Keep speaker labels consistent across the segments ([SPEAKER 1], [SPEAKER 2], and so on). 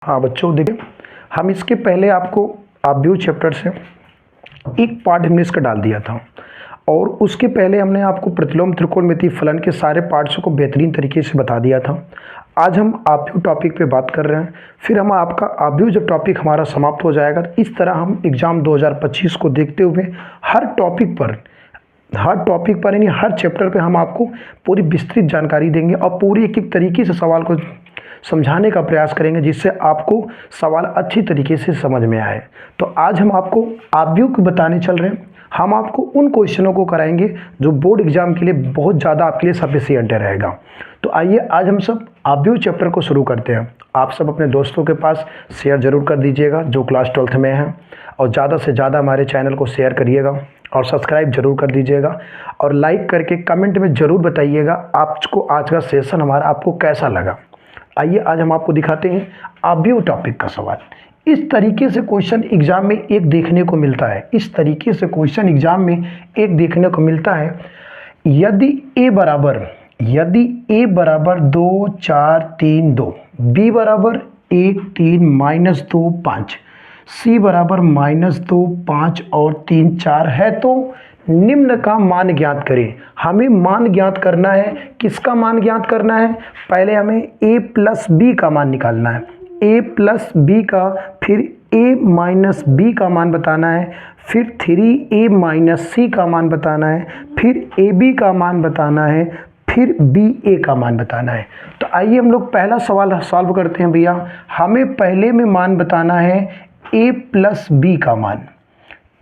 [SPEAKER 1] हाँ बच्चों, देखिए हम इसके पहले आपको आव्यूह चैप्टर से एक पार्ट हमने इसका डाल दिया था और उसके पहले हमने आपको प्रतिलोम त्रिकोणमिति फलन के सारे पार्ट्स को बेहतरीन तरीके से बता दिया था। आज हम आव्यूह टॉपिक पे बात कर रहे हैं। फिर हम आपका आव्यूह जब टॉपिक हमारा समाप्त हो जाएगा तो इस तरह हम एग्ज़ाम 2025 को देखते हुए हर टॉपिक पर यानी हर चैप्टर पे हम आपको पूरी विस्तृत जानकारी देंगे और पूरी एक तरीके से सवाल को समझाने का प्रयास करेंगे जिससे आपको सवाल अच्छी तरीके से समझ में आए। तो आज हम आपको आव्यूह बताने चल रहे हैं। हम आपको उन क्वेश्चनों को कराएंगे जो बोर्ड एग्जाम के लिए बहुत ज़्यादा आपके लिए सफिशिएंट रहेगा। तो आइए आज हम सब आव्यूह चैप्टर को शुरू करते हैं। आप सब अपने दोस्तों के पास शेयर ज़रूर कर दीजिएगा जो क्लास 12th में हैं, और ज़्यादा से ज़्यादा हमारे चैनल को शेयर करिएगा और सब्सक्राइब जरूर कर दीजिएगा और लाइक करके कमेंट में ज़रूर बताइएगा आपको आज का सेशन हमारा आपको कैसा लगा। आइए आज हम आपको दिखाते हैं आव्यूह टॉपिक का सवाल। इस तरीके से क्वेश्चन एग्जाम में एक देखने को मिलता है। यदि a बराबर 2 4 3 2, b बराबर 1 3 -2 5, c बराबर -2 5 और 3 4 है तो निम्न का मान ज्ञात करें। हमें मान ज्ञात करना है। किसका मान ज्ञात करना है? पहले हमें a प्लस बी का मान निकालना है। a प्लस बी का, फिर a माइनस बी का मान बताना है, फिर 3a माइनस सी का मान बताना है, फिर ab का मान बताना है, फिर ba का मान बताना है। तो आइए हम लोग पहला सवाल सॉल्व करते हैं। भैया हमें पहले में मान बताना है a प्लस बी का मान।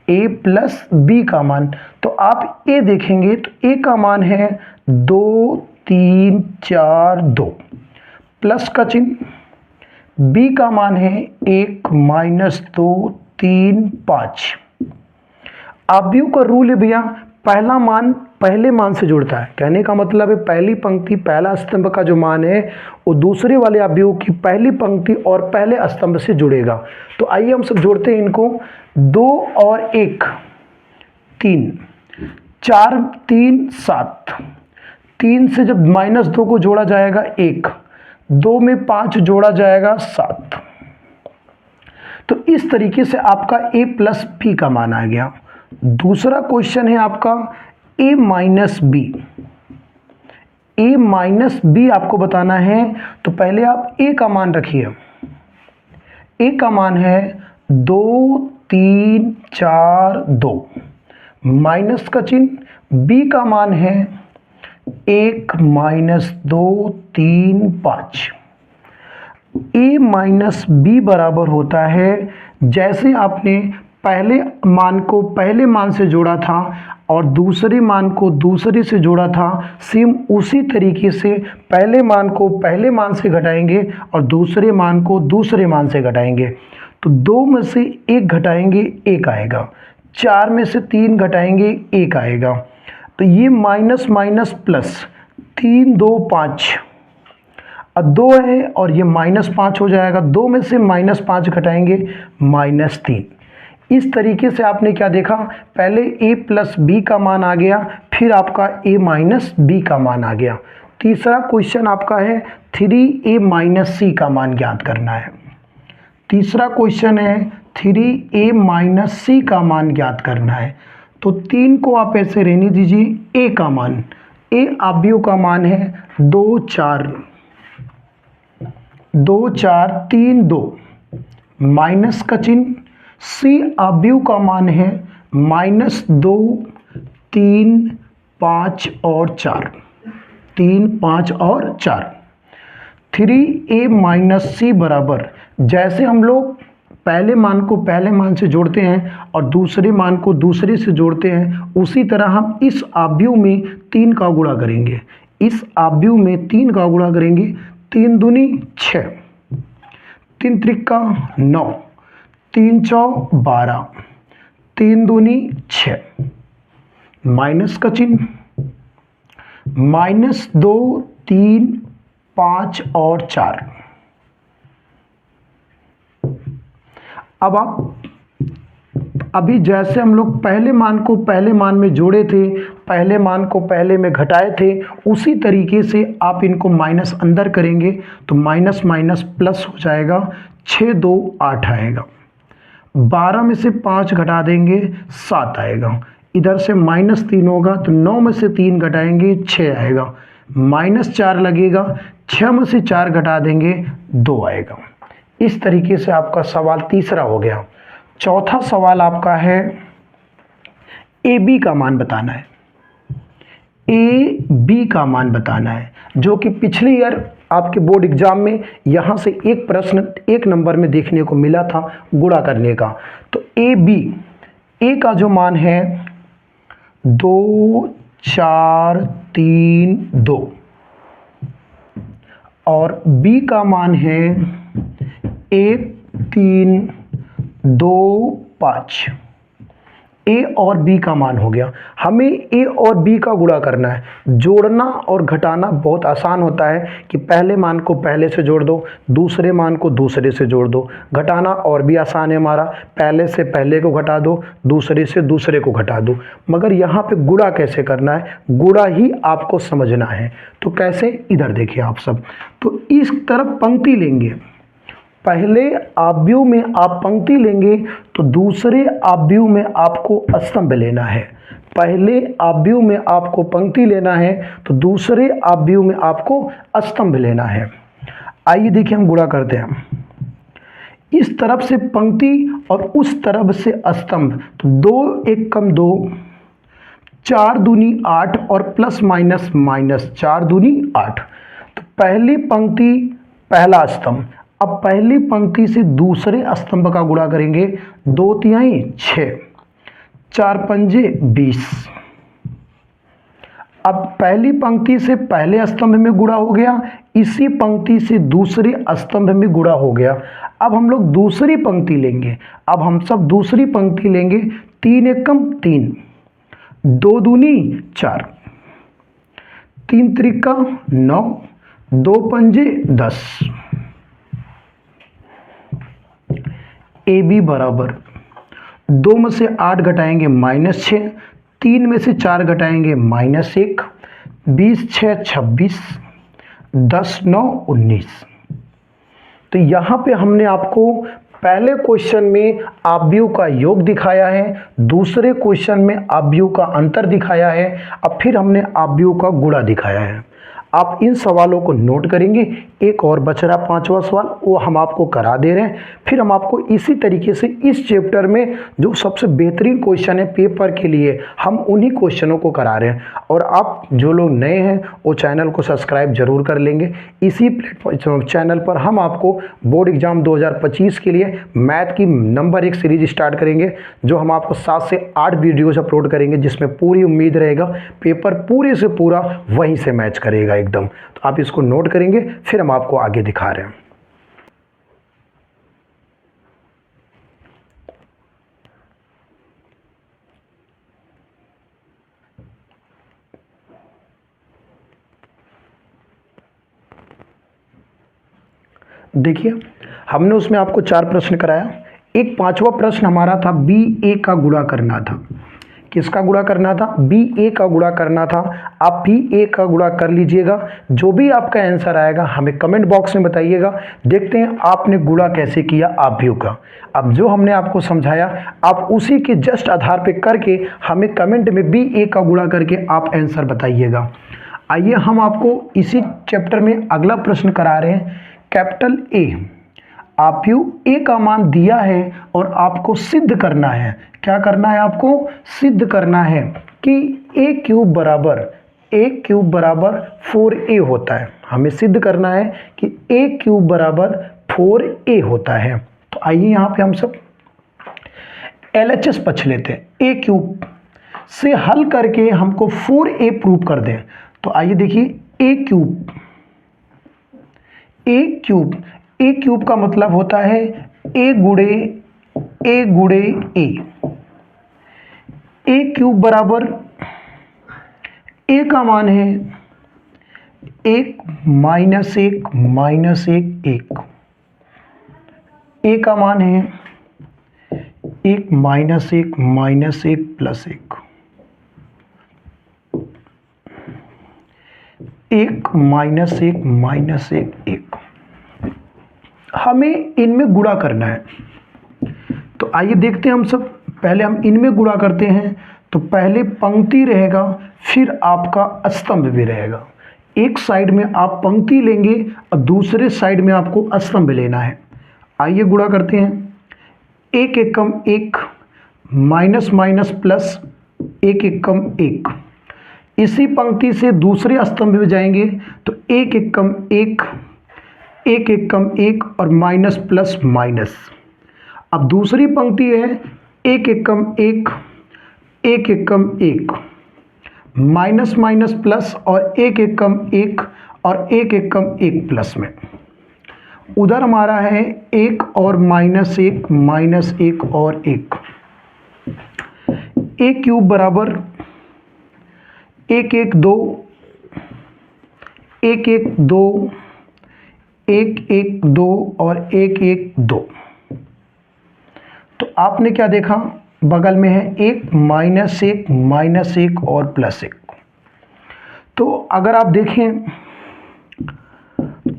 [SPEAKER 1] a प्लस बी का मान, तो आप a देखेंगे तो a का मान है 2 3 4 2, प्लस का चिन्ह, b का मान है 1 -2 3 5। आव्यूह का रूल है भैया, पहला मान पहले मान से जुड़ता है। कहने का मतलब है पहली पंक्ति पहला स्तंभ का जो मान है वो दूसरे वाले आव्यूह की पहली पंक्ति और पहले स्तंभ से जुड़ेगा। तो आइए हम सब जोड़ते हैं इनको। 2 और 1 3, 4 3 7, 3 से जब -2 को जोड़ा जाएगा 1, 2 में 5 जोड़ा जाएगा 7। तो इस तरीके से आपका a प्लस बी का मान आ गया। दूसरा क्वेश्चन है आपका a minus B. a minus B आपको बताना है, तो पहले आप a का मान रखिए। a का मान है 2 3 4 2, माइनस का चिन्ह, b का मान है 1 -2 3 5। a माइनस बी बराबर होता है, जैसे आपने पहले मान को पहले मान से जोड़ा था और दूसरे मान को दूसरे से जोड़ा था, सेम उसी तरीके से पहले मान को पहले मान से घटाएंगे और दूसरे मान को दूसरे मान से घटाएंगे। तो 2 में से 1 घटाएंगे 1 आएगा, 4 में से 3 घटाएंगे 1 आएगा। तो ये माइनस माइनस प्लस, 3 2 5 और 2 है और ये -5 हो जाएगा। 2 में से -5 घटाएंगे -3। इस तरीके से आपने क्या देखा, पहले a प्लस बी का मान आ गया, फिर आपका a माइनस बी का मान आ गया। तीसरा क्वेश्चन आपका है 3a माइनस सी का मान ज्ञात करना है। तीसरा क्वेश्चन है 3a माइनस सी का मान ज्ञात करना है। तो 3 को आप ऐसे रहने दीजिए। a का मान, a आव्यूह का मान है 2 4 3 2, माइनस का चिन्ह, c आव्यूह का मान है -2 3 5 और 4, 3 5 और 4। 3a माइनस सी बराबर, जैसे हम लोग पहले मान को पहले मान से जोड़ते हैं और दूसरे मान को दूसरे से जोड़ते हैं, उसी तरह हम इस आव्यूह में 3 का गुणा करेंगे। इस आव्यूह में 3 का गुणा करेंगे। 3 दूनी 6, 3 त्रिका 9, 3 चौ 12, 3 दूनी 6, माइनस का चिन्ह, -2 3 5 और 4। अब आप अभी जैसे हम लोग पहले मान को पहले मान में जोड़े थे, पहले मान को पहले में घटाए थे उसी तरीके से आप इनको माइनस अंदर करेंगे तो माइनस माइनस प्लस हो जाएगा, 6 2 8 आएगा। 12 में से 5 घटा देंगे 7 आएगा। इधर से -3 होगा तो 9 में से 3 घटाएंगे 6 आएगा। -4 लगेगा, 6 में से 4 घटा देंगे 2 आएगा। इस तरीके से आपका सवाल तीसरा हो गया। चौथा सवाल आपका है ए बी का मान बताना है। ए बी का मान बताना है जो कि पिछले ईयर आपके बोर्ड एग्जाम में यहाँ से एक प्रश्न 1 नंबर में देखने को मिला था गुणा करने का। तो ए बी, ए का जो मान है 2 4 3 2 और बी का मान है 1 3 2 5। ए और बी का मान हो गया। हमें ए और बी का गुणा करना है। जोड़ना और घटाना बहुत आसान होता है कि पहले मान को पहले से जोड़ दो, दूसरे मान को दूसरे से जोड़ दो। घटाना और भी आसान है हमारा, पहले से पहले को घटा दो, दूसरे से दूसरे को घटा दो। मगर यहाँ पे गुणा कैसे करना है, गुणा ही आपको समझना है। तो कैसे, इधर देखिए आप सब। तो इस तरफ पंक्ति लेंगे, पहले आव्यूह में आप पंक्ति लेंगे तो दूसरे आव्यूह में आपको स्तंभ लेना है। पहले आव्यूह में आपको पंक्ति लेना है तो दूसरे आव्यूह में आपको स्तंभ लेना है। आइए देखिए हम गुणा करते हैं। इस तरफ से पंक्ति और उस तरफ से स्तंभ, तो 2 1 कम 2, 4 दूनी 8 और प्लस माइनस माइनस 4 दूनी 8। तो पहली पंक्ति पहला स्तंभ। अब पहली पंक्ति से दूसरे स्तंभ का गुणा करेंगे, 2 तिहाई 6, 4 पंजे 20। अब पहली पंक्ति से पहले स्तंभ में गुणा हो गया, इसी पंक्ति से दूसरे स्तंभ में गुणा हो गया। अब हम लोग दूसरी पंक्ति लेंगे, अब हम सब दूसरी पंक्ति लेंगे। 3 1 कम 3, 2 दूनी 4, 3 त्रिका 9, 2 पंजे 10। ए बी बराबर 2 में से 8 घटाएंगे -6, 3 में से 4 घटाएंगे -1, 20 6 26, 10 9 19। तो यहाँ पे हमने आपको पहले क्वेश्चन में आव्यूह का योग दिखाया है, दूसरे क्वेश्चन में आव्यूह का अंतर दिखाया है, अब फिर हमने आव्यूह का गुणा दिखाया है। आप इन सवालों को नोट करेंगे। एक और बच रहा 5वां सवाल, वो हम आपको करा दे रहे हैं। फिर हम आपको इसी तरीके से इस चैप्टर में जो सबसे बेहतरीन क्वेश्चन है पेपर के लिए, हम उन्हीं क्वेश्चनों को करा रहे हैं। और आप जो लोग नए हैं वो चैनल को सब्सक्राइब जरूर कर लेंगे। इसी प्लेटफॉर्म चैनल पर हम आपको बोर्ड एग्जाम 2025 के लिए मैथ की नंबर 1 सीरीज स्टार्ट करेंगे, जो हम आपको 7 से 8 वीडियोज अपलोड करेंगे, जिसमें पूरी उम्मीद रहेगा पेपर पूरे से पूरा वहीं से मैच करेगा एकदम। तो आप इसको नोट करेंगे, फिर हम आपको आगे दिखा रहे हैं। देखिए हमने उसमें आपको 4 प्रश्न कराया। एक 5वां प्रश्न हमारा था बी ए का गुणा करना था। किसका गुणा करना था? बी ए का गुणा करना था। आप बी ए का गुणा कर लीजिएगा। जो भी आपका आंसर आएगा हमें कमेंट बॉक्स में बताइएगा। देखते हैं आपने गुणा कैसे किया आव्यूह का। अब जो हमने आपको समझाया आप उसी के जस्ट आधार पे करके हमें कमेंट में बी ए का गुणा करके आप आंसर बताइएगा। आइए हम आपको इसी चैप्टर में अगला प्रश्न करा रहे हैं। कैपिटल ए, आव्यूह ए का मान दिया है और आपको सिद्ध करना है। क्या करना है? आपको सिद्ध करना है कि ए क्यूब बराबर 4a होता है। हमें सिद्ध करना है कि ए क्यूब बराबर 4a होता है। तो आइए यहाँ पे हम सब LHS पछ लेते हैं। ए क्यूब से हल करके हमको 4a प्रूव कर दें। तो आइए देखिए ए क्यूब का मतलब होता है ए गुणे ए। ए क्यूब बराबर ए का मान है 1 -1 -1 1। ए का मान है 1 -1 -1 +1। 1 माइनस 1 माइनस 1 1। हमें इनमें गुणा करना है, तो आइए देखते हैं हम सब। पहले हम इनमें गुणा करते हैं, तो पहले पंक्ति रहेगा, फिर आपका स्तंभ भी रहेगा। एक साइड में आप पंक्ति लेंगे और दूसरे साइड में आपको स्तंभ लेना है। आइए गुणा करते हैं। 1 एकम 1 माइनस माइनस प्लस 1 एकम 1। इसी पंक्ति से दूसरे स्तंभ में जाएंगे तो 1 एकम 1 1 एकम 1 और माइनस प्लस माइनस। अब दूसरी पंक्ति है 1 एकम 1 1 एकम 1 माइनस माइनस प्लस और 1 एकम 1 और 1 एकम 1 प्लस में। उधर हमारा है 1 और माइनस 1 माइनस 1 और 1। a क्यूब बराबर 1 1 2 1 1 2 1 1 2 और 1 1 2। तो आपने क्या देखा, बगल में है 1 माइनस 1 माइनस 1 और प्लस 1। तो अगर आप देखें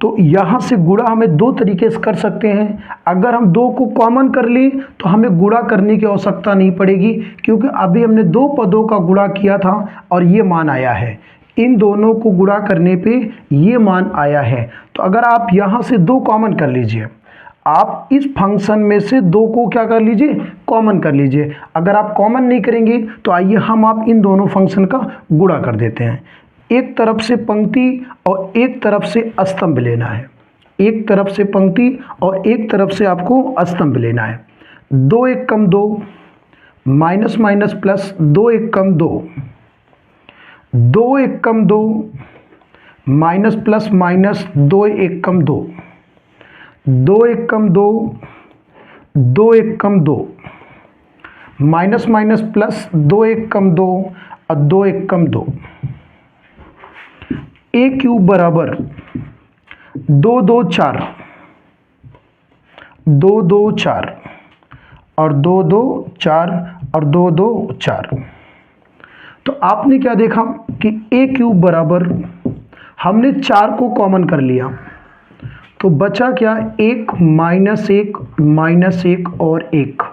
[SPEAKER 1] तो यहाँ से गुणा हमें दो तरीके से कर सकते हैं। अगर हम दो को कॉमन कर लें तो हमें गुणा करने की आवश्यकता नहीं पड़ेगी, क्योंकि अभी हमने दो पदों का गुणा किया था और ये मान आया है। इन दोनों को गुणा करने पे ये मान आया है। तो अगर आप यहाँ से दो कॉमन कर लीजिए, आप इस फंक्शन में से दो को क्या कर लीजिए, कॉमन कर लीजिए। अगर आप कॉमन नहीं करेंगे तो आइए हम आप इन दोनों फंक्शन का गुणा कर देते हैं। एक तरफ से पंक्ति और एक तरफ से स्तंभ लेना है। एक तरफ से पंक्ति और एक तरफ से आपको स्तंभ लेना है। 2 1 कम 2 माइनस माइनस प्लस 2 1 कम 2 2 1 कम 2 माइनस प्लस माइनस 2 1 कम 2 2 1 कम 2 2 1 कम 2 माइनस माइनस प्लस 2 1 कम 2 और 2 1 कम 2। a क्यूब बराबर 2 2 4 2 2 4 और 2 2 4 और 2 2 4। तो आपने क्या देखा कि a क्यूब बराबर हमने 4 को कॉमन कर लिया, तो बचा क्या, 1 माइनस 1 माइनस 1 और 1।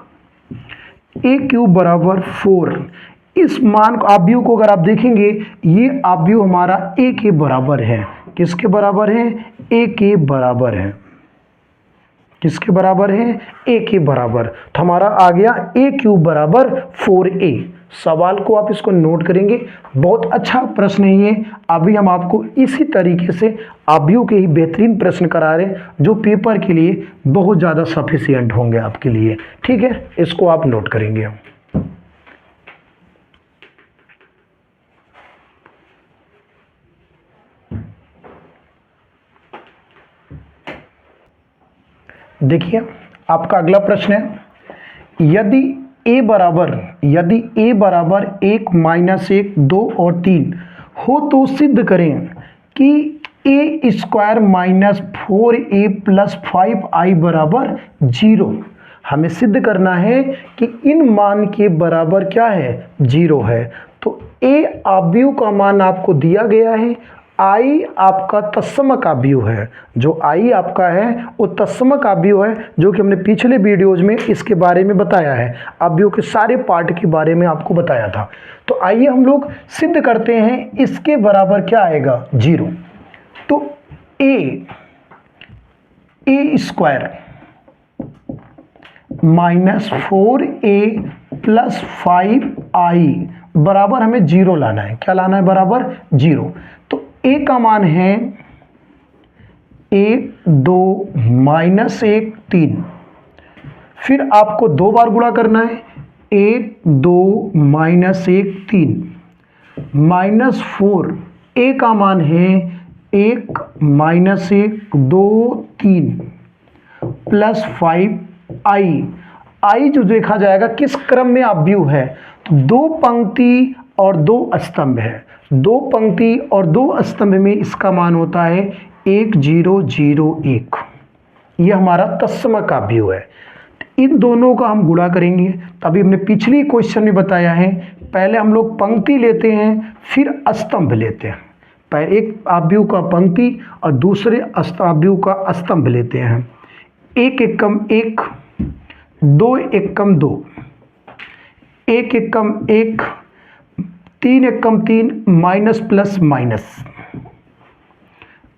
[SPEAKER 1] a क्यूब बराबर 4। इस मान को आव्यूह को अगर आप देखेंगे, ये आव्यूह हमारा a के बराबर है। किसके बराबर है, a के बराबर है। किसके बराबर है, a के बराबर। तो हमारा आ गया a क्यूब बराबर 4a। सवाल को आप इसको नोट करेंगे, बहुत अच्छा प्रश्न है ये। अभी हम आपको इसी तरीके से आव्यूह के ही बेहतरीन प्रश्न करा रहे हैं, जो पेपर के लिए बहुत ज़्यादा सफिशिएंट होंगे आपके लिए। ठीक है, इसको आप नोट करेंगे। देखिए आपका अगला प्रश्न है, यदि a बराबर 1 माइनस 1 2 और 3 हो तो सिद्ध करें कि a square minus 4a plus 5i बराबर 0। हमें सिद्ध करना है कि इन मान के बराबर क्या है, 0 है। तो a आव्यूह का मान आपको दिया गया है, आई आपका तत्समक आव्यूह है। जो आई आपका है वो तत्समक आव्यूह है, जो कि हमने पिछले वीडियोज में इसके बारे में बताया है। आव्यूह के सारे पार्ट के बारे में आपको बताया था। तो आइए हम लोग सिद्ध करते हैं, इसके बराबर क्या आएगा, 0। तो a square minus 4a plus 5i बराबर हमें 0 लाना है। क्या लाना है, बराबर 0। तो a का मान है 1 2 माइनस 1 3। फिर आपको दो बार गुणा करना है, 1 2 माइनस 1 3 माइनस 4। a का मान है 1 माइनस 1 2 3 प्लस 5i जो देखा जाएगा किस क्रम में आव्यूह है, तो दो पंक्ति और दो स्तंभ है। दो पंक्ति और दो स्तंभ में इसका मान होता है 1 0 0 1। ये हमारा तत्समक आव्यूह है। इन दोनों का हम गुणा करेंगे। तभी हमने पिछली क्वेश्चन में बताया है, पहले हम लोग पंक्ति लेते हैं फिर स्तंभ लेते हैं। एक आव्यूह का पंक्ति और दूसरे आव्यूह का स्तंभ लेते हैं। एक एकम एक, दो एकम दो, एक एकम एक, तीन एकम तीन, माइनस प्लस माइनस।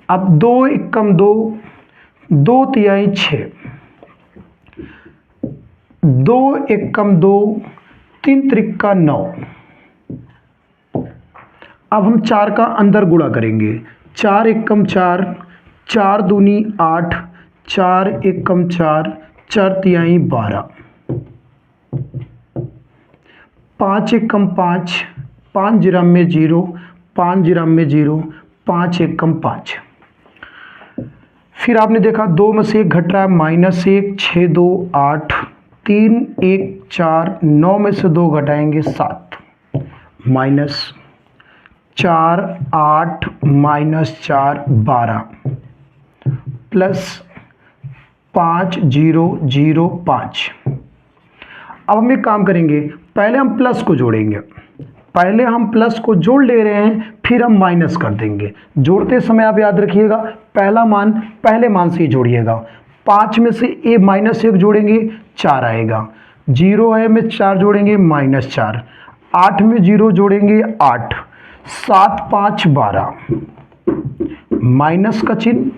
[SPEAKER 1] अब दो एकम दो, दो तिहाई 6, दो एकम दो, तीन त्रिका 9। अब हम 4 का अंदर गुणा करेंगे। 4 एकम 4, 4 दूनी 8, 4 एकम 4, 4 तिहाई 12, 5 एकम 5, 5 जिराम में 0, 5 जिराम में 0, 5 एकम 5। फिर आपने देखा 2 में से 1 घट रहा है, -1, 6 2 8, 3 1 4, 9 में से 2 घटाएंगे 7, -4 8 -4 12, प्लस 5 0 0 5। अब हम एक काम करेंगे, पहले हम प्लस को जोड़ेंगे। पहले हम प्लस को जोड़ ले रहे हैं, फिर हम माइनस कर देंगे। जोड़ते समय आप याद रखिएगा पहला मान पहले मान से ही जोड़िएगा। 5 में से -1 जोड़ेंगे 4 आएगा, 0 है में 4 जोड़ेंगे -4, 8 में 0 जोड़ेंगे 8, 7 5 12, माइनस का चिन्ह,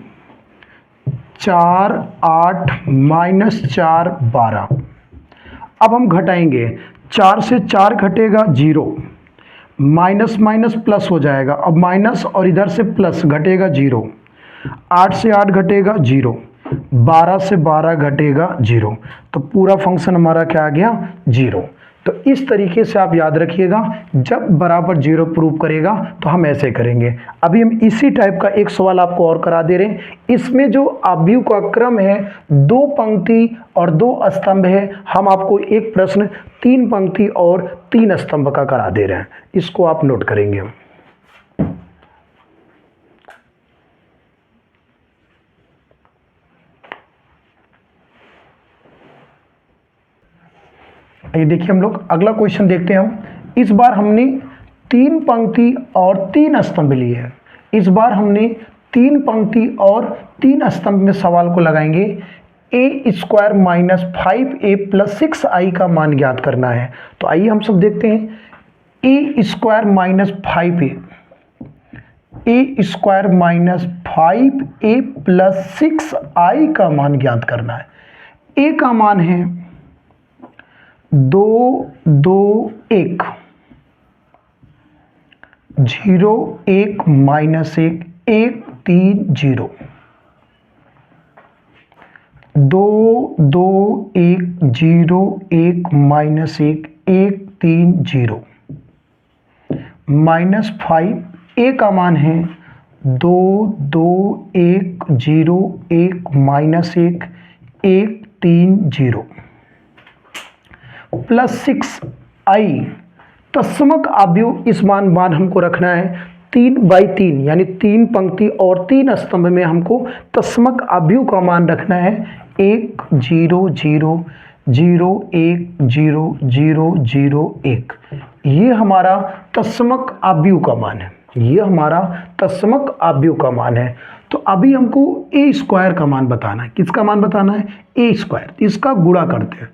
[SPEAKER 1] 4 8 -4 12। अब हम घटाएंगे, 4 से 4 घटेगा 0, माइनस माइनस प्लस हो जाएगा। अब माइनस और इधर से प्लस घटेगा 0, 8 से 8 घटेगा 0, 12 से 12 घटेगा 0। तो पूरा फंक्शन हमारा क्या आ गया 0। तो इस तरीके से आप याद रखिएगा, जब बराबर 0 प्रूव करेगा तो हम ऐसे करेंगे। अभी हम इसी टाइप का एक सवाल आपको और करा दे रहे हैं। इसमें जो आव्यूह का क्रम है 2 पंक्ति और 2 स्तंभ है। हम आपको एक प्रश्न 3 पंक्ति और 3 स्तंभ का करा दे रहे हैं, इसको आप नोट करेंगे। ये देखिए, हम लोग अगला क्वेश्चन देखते हैं। हम इस बार हमने 3 पंक्ति और 3 स्तंभ लिए हैं। इस बार हमने 3 पंक्ति और 3 स्तंभ में सवाल को लगाएंगे। a² - 5a + 6i का मान ज्ञात करना है। तो आइए हम सब देखते हैं। a² - 5a, a² - 5a + 6i का मान ज्ञात करना है। a का मान है 2 2 1, 0 1 -1 1 3 0, 2 2 1 0 1 -1 1 3 0, -5 a का मान है 2 2 1 0 1 -1 1 3 0, प्लस 6i तत्समक आव्यूह। इस मान हमको रखना है 3/3, यानी 3 पंक्ति और 3 स्तंभ में हमको तत्समक आव्यूह का मान रखना है 1 0 0 0 1 0 0 0 1। ये हमारा तत्समक आव्यूह का मान है, ये हमारा तत्समक आव्यूह का मान है। तो अभी हमको a² का मान बताना है। किसका मान बताना है? a²। इसका गुणा करते हैं।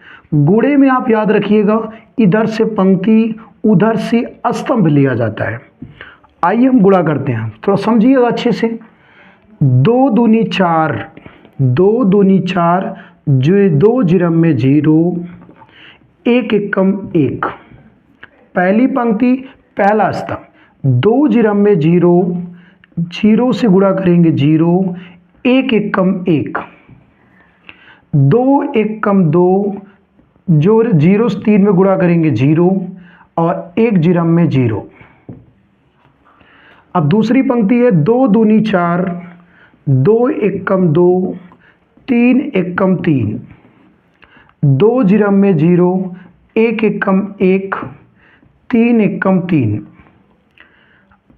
[SPEAKER 1] गुणे में आप याद रखिएगा इधर से पंक्ति उधर से स्तंभ लिया जाता है। आइए हम गुणा करते हैं, थोड़ा समझिएगा अच्छे से। 2 दूनी 4, 2 दूनी 4, जो 2 जिरम में 0, 1 एकम 1। पहली पंक्ति पहला स्तंभ, 2 जिरम में 0, 0 से गुणा करेंगे 0, 1 एकम 1, 2 एकम 2, जो 0 से 3 में गुणा करेंगे 0 और 1 जिरम में 0। अब दूसरी पंक्ति है 2 दूनी 4, 2 एकम 2, 3 एकम 3, 2 जिरम में 0, 1 एकम 1, 3 एकम 3,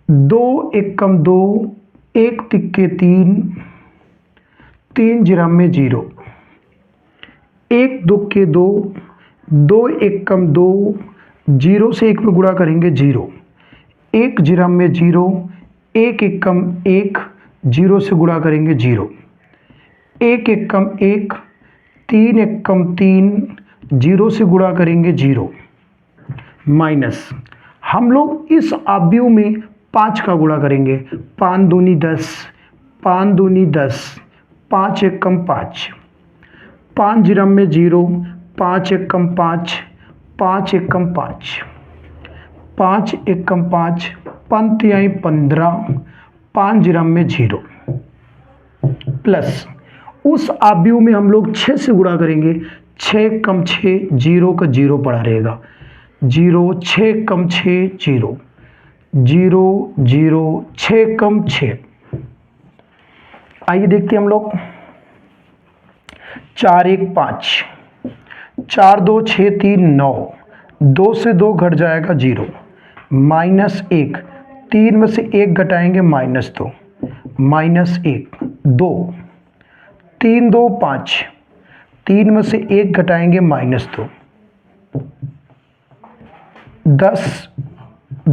[SPEAKER 1] 2 एकम 2, 1 तिक्के 3, 3 जिरम में 0, 1 दुक्के 2, 2 एकम 2, 0 से 1 में गुणा करेंगे 0, 1 जिरम में 0, एक एकम एक, जीरो से गुणा करेंगे जीरो, एक एकम एक, तीन एकम तीन, जीरो से गुणा करेंगे जीरो, माइनस हम लोग इस अवयव में 5 का गुणा करेंगे, 5 दूनी 10, 5 दूनी 10, 5 एकम 5, 5 जीरम में जीरो, 5 एकम 5, 5 एकम 5, 5 एकम 5, पंत आई 15, 5 जीरम में जीरो, प्लस उस अवयव में हम लोग 6 से गुणा करेंगे, 6 कम 6, जीरो का जीरो पड़ा रहेगा, जीरो, 6 कम 6 जीरो, जीरो जीरो, 6 कम 6। आइए देखते हैं हम लोग, 4 1 5, 4 2 6 3 9, 2 से 2 घट जाएगा जीरो, माइनस 1, 3 में से 1 घटाएंगे -2, -1, 2, 3 2 5, 3 में से 1 घटाएंगे -2, 10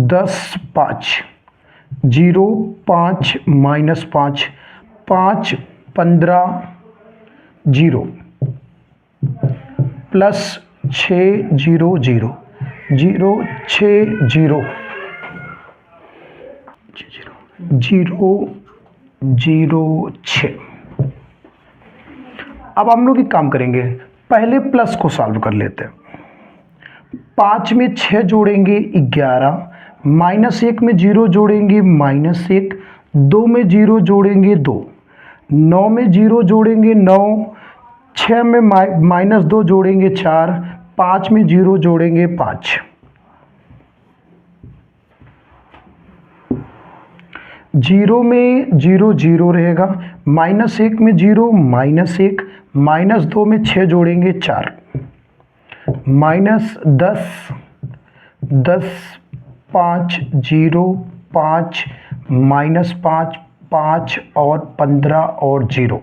[SPEAKER 1] 10 5, 0 5 -5, 5 15 0, प्लस 6 0 0, 0 6 0, 0 0 6। अब हम लोग एक काम करेंगे, पहले प्लस को सॉल्व कर लेते हैं। 5 में 6 जोड़ेंगे 11, -1 में 0 जोड़ेंगे -1, 2 में 0 जोड़ेंगे 2, 9 में 0 जोड़ेंगे 9, 6 में -2 जोड़ेंगे 4, 5 में 0 जोड़ेंगे 5, 0 में 0 0 रहेगा, -1 में 0 -1, -2 में 6 जोड़ेंगे 4, -10 10 5 0 5 -5 5 और 15 और 0।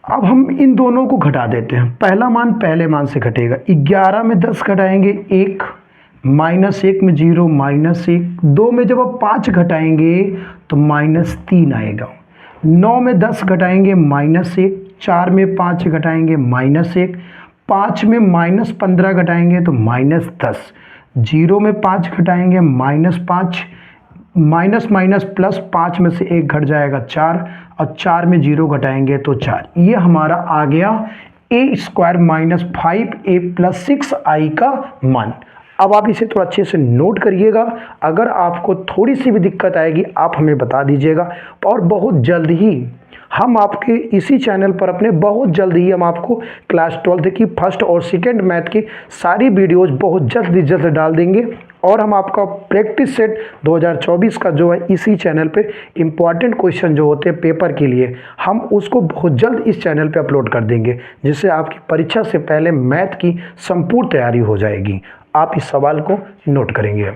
[SPEAKER 1] अब हम इन दोनों को घटा देते हैं, पहला मान पहले मान से घटेगा, 11 में 10 घटाएंगे 1, -1 में 0 -1, 2 में जब आप 5 घटाएंगे तो -3 आएगा, 9 में 10 घटाएंगे -1, 4 में 5 घटाएंगे -1, 5 में -15 घटाएंगे तो -10, 0 में 5 घटाएंगे -5, माइनस माइनस प्लस, 5 में से 1 घट जाएगा 4, और 4 में 0 घटाएंगे तो 4। ये हमारा आ गया a² - 5a + 6i का मान। अब आप इसे थोड़ा अच्छे से नोट करिएगा, अगर आपको थोड़ी सी भी दिक्कत आएगी आप हमें बता दीजिएगा, और बहुत जल्द ही हम आपके इसी चैनल पर अपने बहुत जल्द ही हम आपको क्लास 12th की फर्स्ट और सेकंड मैथ की सारी वीडियोस बहुत जल्द डाल देंगे, और हम आपका प्रैक्टिस सेट 2024 का जो है इसी चैनल पे इम्पॉर्टेंट क्वेश्चन जो होते हैं पेपर के लिए, हम उसको बहुत जल्द इस चैनल पे अपलोड कर देंगे, जिससे आपकी परीक्षा से पहले मैथ की संपूर्ण तैयारी हो जाएगी। आप इस सवाल को नोट करेंगे।